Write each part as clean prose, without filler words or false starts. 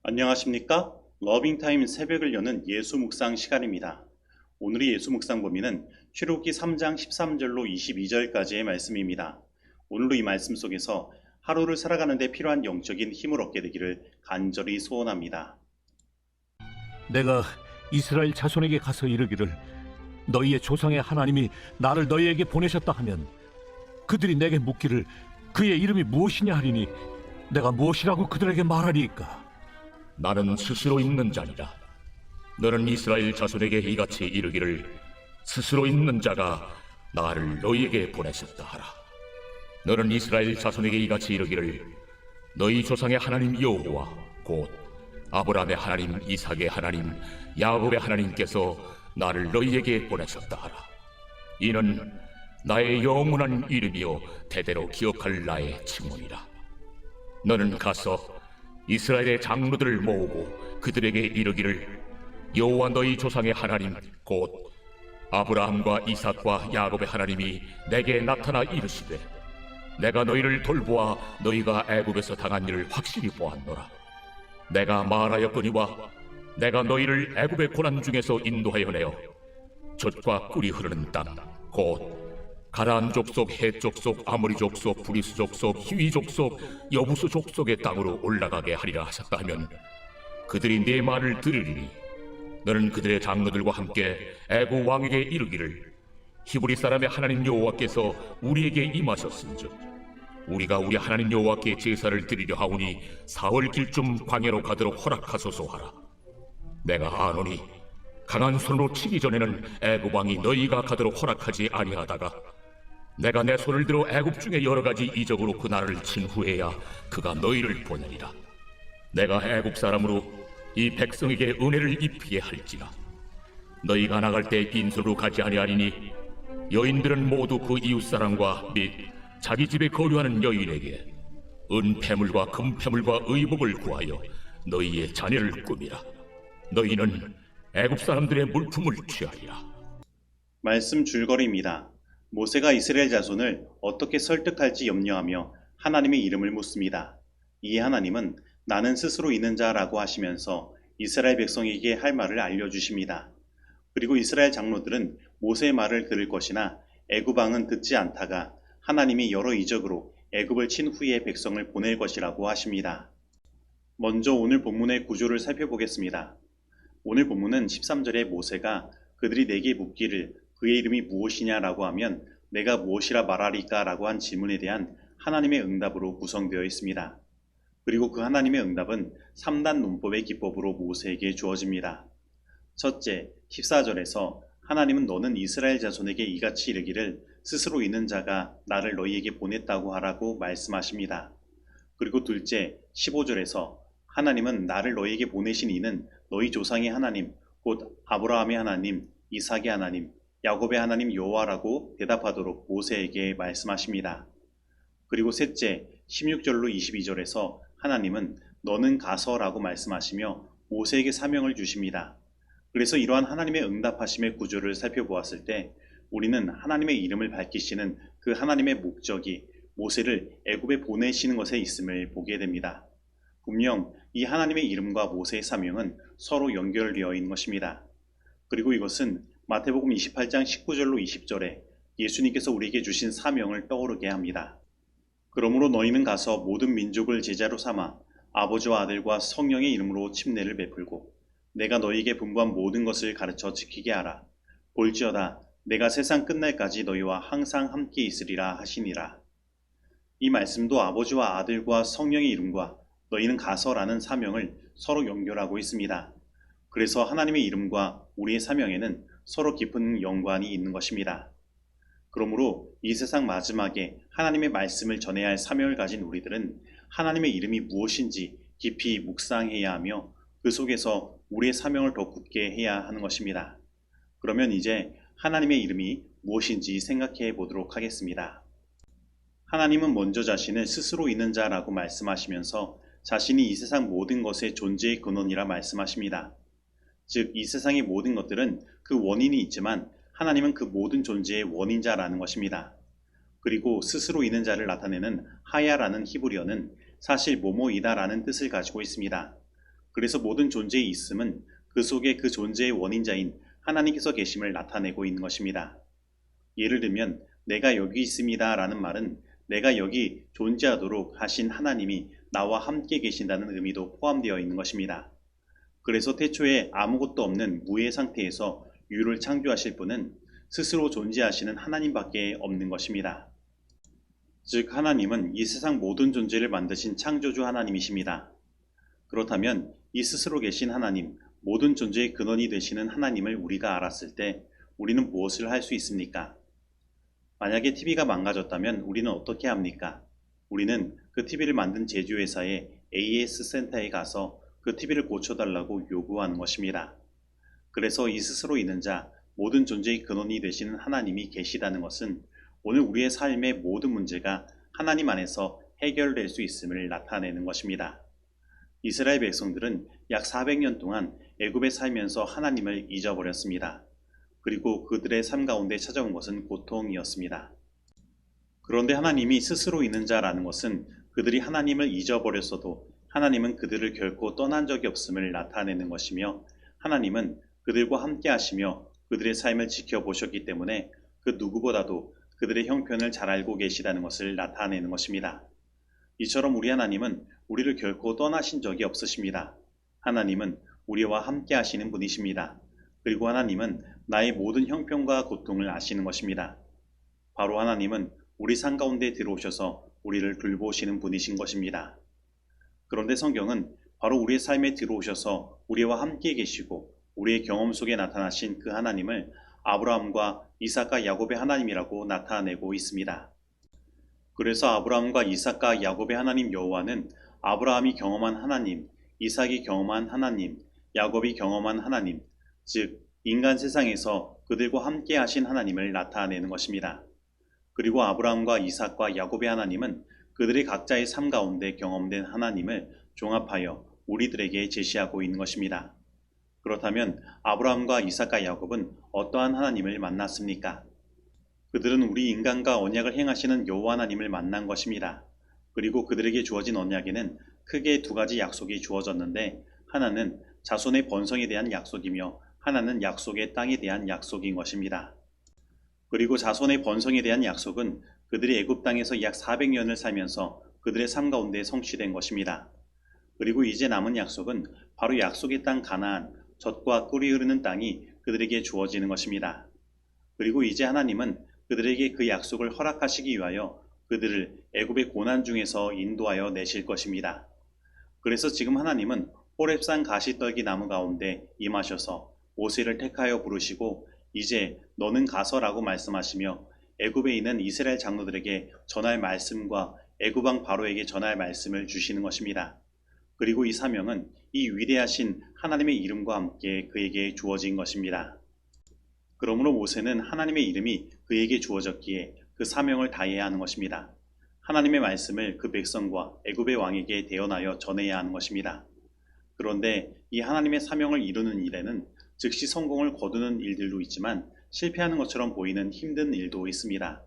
안녕하십니까? 러빙타임 새벽을 여는 예수 묵상 시간입니다. 오늘의 예수 묵상 범위는 출애굽기 3장 13절로 22절까지의 말씀입니다. 오늘도 이 말씀 속에서 하루를 살아가는 데 필요한 영적인 힘을 얻게 되기를 간절히 소원합니다. 내가 이스라엘 자손에게 가서 이르기를 너희의 조상의 하나님이 나를 너희에게 보내셨다 하면 그들이 내게 묻기를 그의 이름이 무엇이냐 하리니 내가 무엇이라고 그들에게 말하리이까? 나는 스스로 있는 자니라. 너는 이스라엘 자손에게 이같이 이르기를 스스로 있는 자가 나를 너희에게 보내셨다 하라. 너는 이스라엘 자손에게 이같이 이르기를 너희 조상의 하나님 여호와 곧 아브라함의 하나님, 이삭의 하나님, 야곱의 하나님께서 나를 너희에게 보내셨다 하라. 이는 나의 영원한 이름이요 대대로 기억할 나의 칭문이라. 너는 가서 이스라엘의 장로들을 모으고 그들에게 이르기를 여호와 너희 조상의 하나님 곧 아브라함과 이삭과 야곱의 하나님이 내게 나타나 이르시되 내가 너희를 돌보아 너희가 애굽에서 당한 일을 확실히 보았노라. 내가 말하였거니와 내가 너희를 애굽의 고난 중에서 인도하여 내어 젖과 꿀이 흐르는 땅 곧 가나안 족속, 헷 족속, 아모리 족속, 브리스 족속, 히위 족속, 여부수 족속의 땅으로 올라가게 하리라 하셨다 하면 그들이 네 말을 들으리니 너는 그들의 장로들과 함께 애굽 왕에게 이르기를 히브리 사람의 하나님 여호와께서 우리에게 임하셨은즉 우리가 우리 하나님 여호와께 제사를 드리려 하오니 사흘 길쯤 광야로 가도록 허락하소서 하라. 내가 아노니 강한 손으로 치기 전에는 애굽 왕이 너희가 가도록 허락하지 아니하다가 내가 내 손을 들어 애굽 중에 여러 가지 이적으로 그 나라를 친 후에야 그가 너희를 보내리라. 내가 애굽 사람으로 이 백성에게 은혜를 입히게 할지라. 너희가 나갈 때 빈손으로 가지 아니하리니 여인들은 모두 그 이웃사람과 및 자기 집에 거류하는 여인에게 은폐물과 금폐물과 의복을 구하여 너희의 자녀를 꾸미라. 너희는 애굽 사람들의 물품을 취하리라. 말씀 줄거리입니다. 모세가 이스라엘 자손을 어떻게 설득할지 염려하며 하나님의 이름을 묻습니다. 이 하나님은 나는 스스로 있는 자라고 하시면서 이스라엘 백성에게 할 말을 알려주십니다. 그리고 이스라엘 장로들은 모세의 말을 들을 것이나 애굽 왕은 듣지 않다가 하나님이 여러 이적으로 애굽을 친 후에 백성을 보낼 것이라고 하십니다. 먼저 오늘 본문의 구조를 살펴보겠습니다. 오늘 본문은 13절에 모세가 그들이 내게 묻기를 그의 이름이 무엇이냐라고 하면 내가 무엇이라 말하리까 라고 한 질문에 대한 하나님의 응답으로 구성되어 있습니다. 그리고 그 하나님의 응답은 3단 논법의 기법으로 모세에게 주어집니다. 첫째, 14절에서 하나님은 너는 이스라엘 자손에게 이같이 이르기를 스스로 있는 자가 나를 너희에게 보냈다고 하라고 말씀하십니다. 그리고 둘째, 15절에서 하나님은 나를 너희에게 보내신 이는 너희 조상의 하나님, 곧 아브라함의 하나님, 이삭의 하나님, 야곱의 하나님 여호와라고 대답하도록 모세에게 말씀하십니다. 그리고 셋째, 16절로 22절에서 하나님은 너는 가서라고 말씀하시며 모세에게 사명을 주십니다. 그래서 이러한 하나님의 응답하심의 구조를 살펴보았을 때 우리는 하나님의 이름을 밝히시는 그 하나님의 목적이 모세를 애굽에 보내시는 것에 있음을 보게 됩니다. 분명 이 하나님의 이름과 모세의 사명은 서로 연결되어 있는 것입니다. 그리고 이것은 마태복음 28장 19절로 20절에 예수님께서 우리에게 주신 사명을 떠오르게 합니다. 그러므로 너희는 가서 모든 민족을 제자로 삼아 아버지와 아들과 성령의 이름으로 침례를 베풀고 내가 너희에게 분부한 모든 것을 가르쳐 지키게 하라. 볼지어다 내가 세상 끝날까지 너희와 항상 함께 있으리라 하시니라. 이 말씀도 아버지와 아들과 성령의 이름과 너희는 가서라는 사명을 서로 연결하고 있습니다. 그래서 하나님의 이름과 우리의 사명에는 서로 깊은 연관이 있는 것입니다. 그러므로 이 세상 마지막에 하나님의 말씀을 전해야 할 사명을 가진 우리들은 하나님의 이름이 무엇인지 깊이 묵상해야 하며 그 속에서 우리의 사명을 더 굳게 해야 하는 것입니다. 그러면 이제 하나님의 이름이 무엇인지 생각해 보도록 하겠습니다. 하나님은 먼저 자신을 스스로 있는 자라고 말씀하시면서 자신이 이 세상 모든 것의 존재의 근원이라 말씀하십니다. 즉, 이 세상의 모든 것들은 그 원인이 있지만 하나님은 그 모든 존재의 원인자라는 것입니다. 그리고 스스로 있는 자를 나타내는 하야라는 히브리어는 사실 뭐뭐이다라는 뜻을 가지고 있습니다. 그래서 모든 존재의 있음은 그 속에 그 존재의 원인자인 하나님께서 계심을 나타내고 있는 것입니다. 예를 들면 내가 여기 있습니다 라는 말은 내가 여기 존재하도록 하신 하나님이 나와 함께 계신다는 의미도 포함되어 있는 것입니다. 그래서 태초에 아무것도 없는 무의 상태에서 유를 창조하실 분은 스스로 존재하시는 하나님밖에 없는 것입니다. 즉 하나님은 이 세상 모든 존재를 만드신 창조주 하나님이십니다. 그렇다면 이 스스로 계신 하나님, 모든 존재의 근원이 되시는 하나님을 우리가 알았을 때 우리는 무엇을 할 수 있습니까? 만약에 TV가 망가졌다면 우리는 어떻게 합니까? 우리는 그 TV를 만든 제조회사의 AS 센터에 가서 그 TV를 고쳐달라고 요구하는 것입니다. 그래서 이 스스로 있는 자, 모든 존재의 근원이 되시는 하나님이 계시다는 것은 오늘 우리의 삶의 모든 문제가 하나님 안에서 해결될 수 있음을 나타내는 것입니다. 이스라엘 백성들은 약 400년 동안 애굽에 살면서 하나님을 잊어버렸습니다. 그리고 그들의 삶 가운데 찾아온 것은 고통이었습니다. 그런데 하나님이 스스로 있는 자라는 것은 그들이 하나님을 잊어버렸어도 하나님은 그들을 결코 떠난 적이 없음을 나타내는 것이며 하나님은 그들과 함께 하시며 그들의 삶을 지켜보셨기 때문에 그 누구보다도 그들의 형편을 잘 알고 계시다는 것을 나타내는 것입니다. 이처럼 우리 하나님은 우리를 결코 떠나신 적이 없으십니다. 하나님은 우리와 함께 하시는 분이십니다. 그리고 하나님은 나의 모든 형편과 고통을 아시는 것입니다. 바로 하나님은 우리 삶 가운데 들어오셔서 우리를 돌보시는 분이신 것입니다. 그런데 성경은 바로 우리의 삶에 들어오셔서 우리와 함께 계시고 우리의 경험 속에 나타나신 그 하나님을 아브라함과 이삭과 야곱의 하나님이라고 나타내고 있습니다. 그래서 아브라함과 이삭과 야곱의 하나님 여호와는 아브라함이 경험한 하나님, 이삭이 경험한 하나님, 야곱이 경험한 하나님, 즉 인간 세상에서 그들과 함께 하신 하나님을 나타내는 것입니다. 그리고 아브라함과 이삭과 야곱의 하나님은 그들의 각자의 삶 가운데 경험된 하나님을 종합하여 우리들에게 제시하고 있는 것입니다. 그렇다면 아브라함과 이삭과 야곱은 어떠한 하나님을 만났습니까? 그들은 우리 인간과 언약을 행하시는 여호와 하나님을 만난 것입니다. 그리고 그들에게 주어진 언약에는 크게 두 가지 약속이 주어졌는데 하나는 자손의 번성에 대한 약속이며 하나는 약속의 땅에 대한 약속인 것입니다. 그리고 자손의 번성에 대한 약속은 그들이 애굽 땅에서 약 400년을 살면서 그들의 삶 가운데 성취된 것입니다. 그리고 이제 남은 약속은 바로 약속의 땅 가나안, 젖과 꿀이 흐르는 땅이 그들에게 주어지는 것입니다. 그리고 이제 하나님은 그들에게 그 약속을 허락하시기 위하여 그들을 애굽의 고난 중에서 인도하여 내실 것입니다. 그래서 지금 하나님은 호렙산 가시떨기 나무 가운데 임하셔서 모세를 택하여 부르시고 이제 너는 가서라고 말씀하시며 애굽에 있는 이스라엘 장로들에게 전할 말씀과 애굽 왕 바로에게 전할 말씀을 주시는 것입니다. 그리고 이 사명은 이 위대하신 하나님의 이름과 함께 그에게 주어진 것입니다. 그러므로 모세는 하나님의 이름이 그에게 주어졌기에 그 사명을 다해야 하는 것입니다. 하나님의 말씀을 그 백성과 애굽의 왕에게 대언하여 전해야 하는 것입니다. 그런데 이 하나님의 사명을 이루는 일에는 즉시 성공을 거두는 일들도 있지만 실패하는 것처럼 보이는 힘든 일도 있습니다.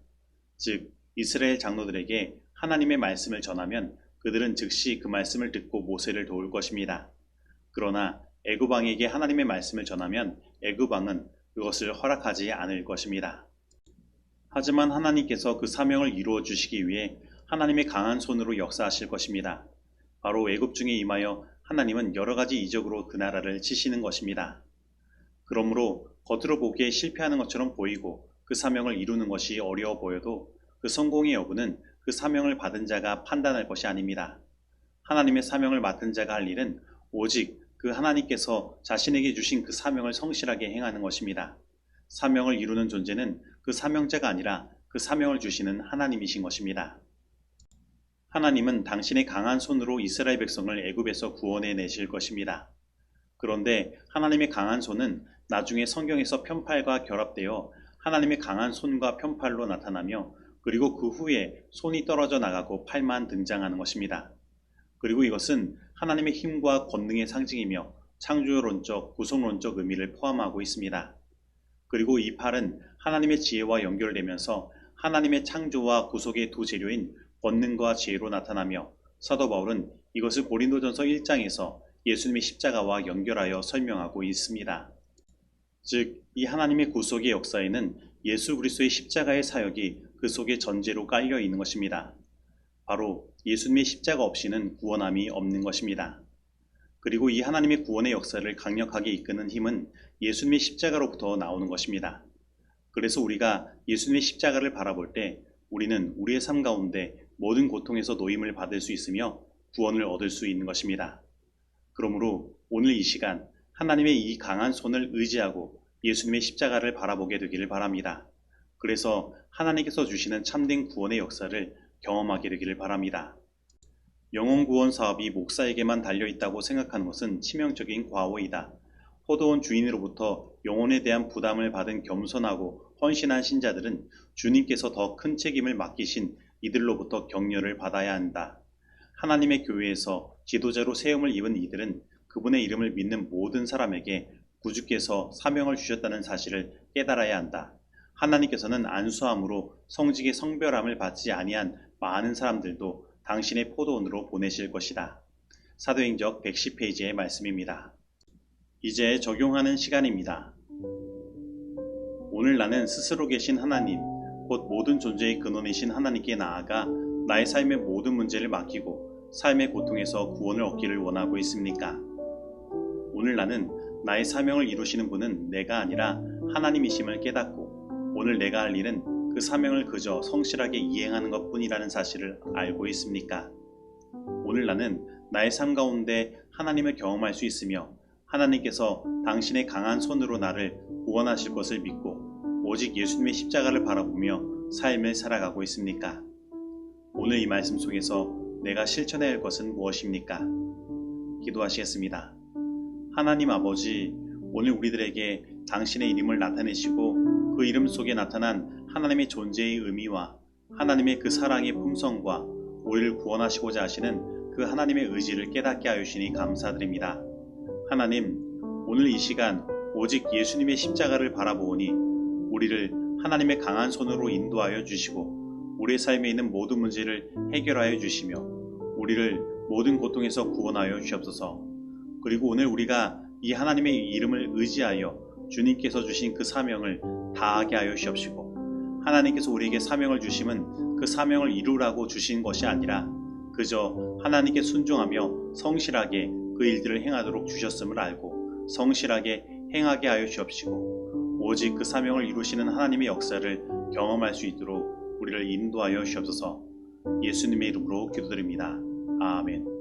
즉 이스라엘 장로들에게 하나님의 말씀을 전하면 그들은 즉시 그 말씀을 듣고 모세를 도울 것입니다. 그러나 애굽 왕에게 하나님의 말씀을 전하면 애굽 왕은 그것을 허락하지 않을 것입니다. 하지만 하나님께서 그 사명을 이루어 주시기 위해 하나님의 강한 손으로 역사하실 것입니다. 바로 애굽 중에 임하여 하나님은 여러 가지 이적으로 그 나라를 치시는 것입니다. 그러므로 겉으로 보기에 실패하는 것처럼 보이고 그 사명을 이루는 것이 어려워 보여도 그 성공의 여부는 그 사명을 받은 자가 판단할 것이 아닙니다. 하나님의 사명을 맡은 자가 할 일은 오직 그 하나님께서 자신에게 주신 그 사명을 성실하게 행하는 것입니다. 사명을 이루는 존재는 그 사명자가 아니라 그 사명을 주시는 하나님이신 것입니다. 하나님은 당신의 강한 손으로 이스라엘 백성을 애굽에서 구원해 내실 것입니다. 그런데 하나님의 강한 손은 나중에 성경에서 편팔과 결합되어 하나님의 강한 손과 편팔로 나타나며 그리고 그 후에 손이 떨어져 나가고 팔만 등장하는 것입니다. 그리고 이것은 하나님의 힘과 권능의 상징이며 창조론적, 구속론적 의미를 포함하고 있습니다. 그리고 이 팔은 하나님의 지혜와 연결되면서 하나님의 창조와 구속의 두 재료인 권능과 지혜로 나타나며 사도 바울은 이것을 고린도전서 1장에서 예수님의 십자가와 연결하여 설명하고 있습니다. 즉, 이 하나님의 구속의 역사에는 예수 그리스도의 십자가의 사역이 그 속에 전제로 깔려 있는 것입니다. 바로 예수님의 십자가 없이는 구원함이 없는 것입니다. 그리고 이 하나님의 구원의 역사를 강력하게 이끄는 힘은 예수님의 십자가로부터 나오는 것입니다. 그래서 우리가 예수님의 십자가를 바라볼 때 우리는 우리의 삶 가운데 모든 고통에서 노임을 받을 수 있으며 구원을 얻을 수 있는 것입니다. 그러므로 오늘 이 시간 하나님의 이 강한 손을 의지하고 예수님의 십자가를 바라보게 되기를 바랍니다. 그래서 하나님께서 주시는 참된 구원의 역사를 경험하게 되기를 바랍니다. 영혼 구원 사업이 목사에게만 달려있다고 생각하는 것은 치명적인 과오이다. 포도원 주인으로부터 영혼에 대한 부담을 받은 겸손하고 헌신한 신자들은 주님께서 더 큰 책임을 맡기신 이들로부터 격려를 받아야 한다. 하나님의 교회에서 지도자로 세움을 입은 이들은 그분의 이름을 믿는 모든 사람에게 구주께서 사명을 주셨다는 사실을 깨달아야 한다. 하나님께서는 안수함으로 성직의 성별함을 받지 아니한 많은 사람들도 당신의 포도원으로 보내실 것이다. 사도행적 110페이지의 말씀입니다. 이제 적용하는 시간입니다. 오늘 나는 스스로 계신 하나님, 곧 모든 존재의 근원이신 하나님께 나아가 나의 삶의 모든 문제를 맡기고 삶의 고통에서 구원을 얻기를 원하고 있습니까? 오늘 나는 나의 사명을 이루시는 분은 내가 아니라 하나님이심을 깨닫고 오늘 내가 할 일은 그 사명을 그저 성실하게 이행하는 것뿐이라는 사실을 알고 있습니까? 오늘 나는 나의 삶 가운데 하나님을 경험할 수 있으며 하나님께서 당신의 강한 손으로 나를 구원하실 것을 믿고 오직 예수님의 십자가를 바라보며 삶을 살아가고 있습니까? 오늘 이 말씀 속에서 내가 실천해야 할 것은 무엇입니까? 기도하시겠습니다. 하나님 아버지, 오늘 우리들에게 당신의 이름을 나타내시고 그 이름 속에 나타난 하나님의 존재의 의미와 하나님의 그 사랑의 품성과 우리를 구원하시고자 하시는 그 하나님의 의지를 깨닫게 하여 주시니 감사드립니다. 하나님, 오늘 이 시간 오직 예수님의 십자가를 바라보니 우리를 하나님의 강한 손으로 인도하여 주시고 우리의 삶에 있는 모든 문제를 해결하여 주시며 우리를 모든 고통에서 구원하여 주옵소서. 그리고 오늘 우리가 이 하나님의 이름을 의지하여 주님께서 주신 그 사명을 다하게 하여 주옵시고 하나님께서 우리에게 사명을 주심은 그 사명을 이루라고 주신 것이 아니라 그저 하나님께 순종하며 성실하게 그 일들을 행하도록 주셨음을 알고 성실하게 행하게 하여 주옵시고 오직 그 사명을 이루시는 하나님의 역사를 경험할 수 있도록 우리를 인도하여 주옵소서. 예수님의 이름으로 기도드립니다. 아멘.